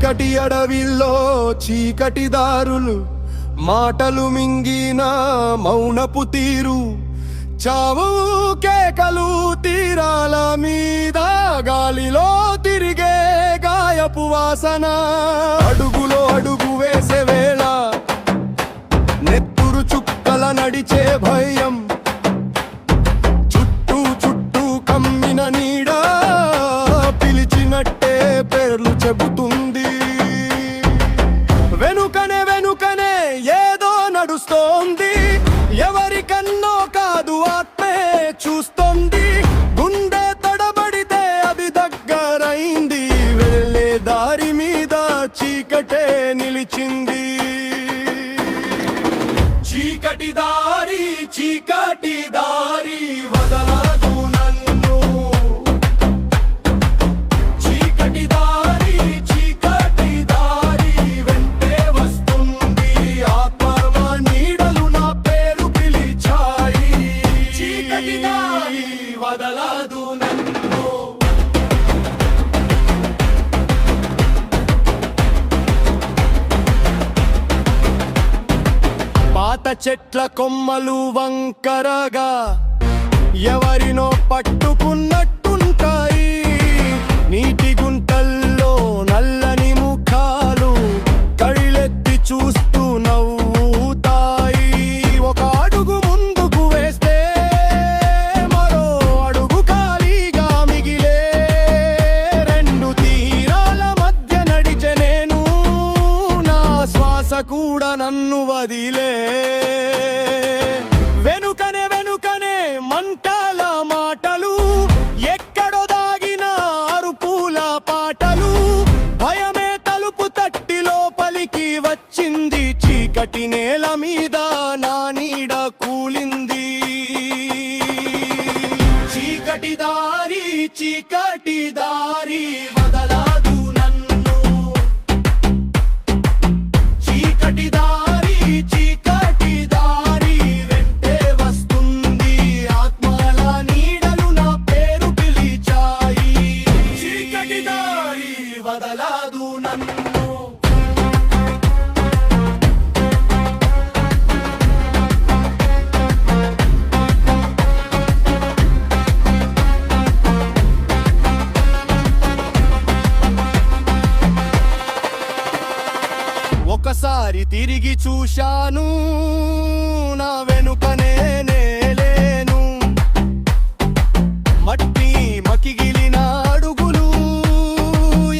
చీకటి అడవిల్లో చీకటి దారులు, మాటలు మింగిన మౌనపు తీరు, చావు కేకలు తీరాల మీద గాలిలో తిరిగే గాయపు వాసన, అడుగులో అడుగు వేసే వేళ నెత్తురు చుక్కల నడిచే భయం, చుట్టూ చుట్టూ కమ్మిన నీడ పిలిచినట్టే పేర్లు చెబుతుంది. వెనుకనే వెనుకనే ఏదో నడుస్తోంది, ఎవరికన్నో కాదు ఆత్మే చూస్తోంది. గుండె తడబడితే అది దగ్గరైంది, వెళ్ళే దారి మీద చీకటే నిలిచింది. చీకటి దారి చీకటి దారి వదలదు నన్ను, చీకటి దారి చీకటి దారి వెంటే వస్తుంది. ఆత్మ నీడలు నా పేరు పిలిచాయి, చీకటి దారి వదలదు నన్ను. పాత చెట్ల కొమ్మలు వంకరగా ఎవరినో పట్టుకున్నట్టుంటాయి, నీటి గుంటల్లో నల్లని ముఖాలు కళ్ళెత్తి చూస్తూ నవ్వుతాయి. ఒక అడుగు ముందుకు వేస్తే మరో అడుగు ఖాళీగా మిగిలే, రెండు తీరాల మధ్య నడిచే నేను, నా శ్వాస కూడా నన్ను వదిలే. వెనుకనే వెనుకనే మంటల మాటలు, ఎక్కడో దాగిన అరుపుల పాటలు, భయమే తలుపు తట్టి లోపలికి వచ్చింది. చీకటి నేల మీద నా నీడ కూలింది. చీకటి దారి చీకటి దారి వదలదు నన్ను, చీకటి దారి చీకటి దారి వెంటే వస్తుంది. ఆత్మల నీడలు నా పేరు పిలిచాయి, చీకటి దారి వదలదు నన్ను. ఒకసారి తిరిగి చూశాను, నా వెనుకనే లేను, మట్టి మకిగిలిన అడుగులు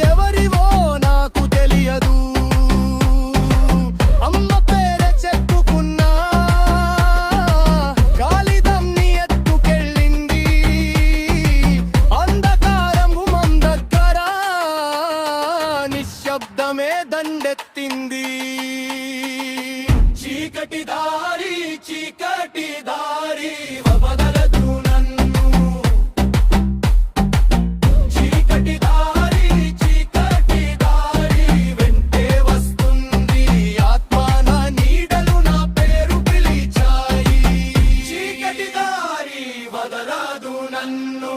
ఎవరివో నాకు తెలియదు. అమ్మ పేరే చెప్పుకున్నా కాలిదమ్ని ఎత్తుకెళ్ళింది, అంధకారం గుమ్మం దగ్గర నిశ్శబ్దమే దండెత్తింది. చీకటి దారి చీకటి దారి వదలదు నన్ను, చీకటి దారి చీకటి దారి వెంటే వస్తుంది. ఆత్మన నీడలు నా పేరు పిలిచాయి, చీకటి దారి వదలదు నన్ను.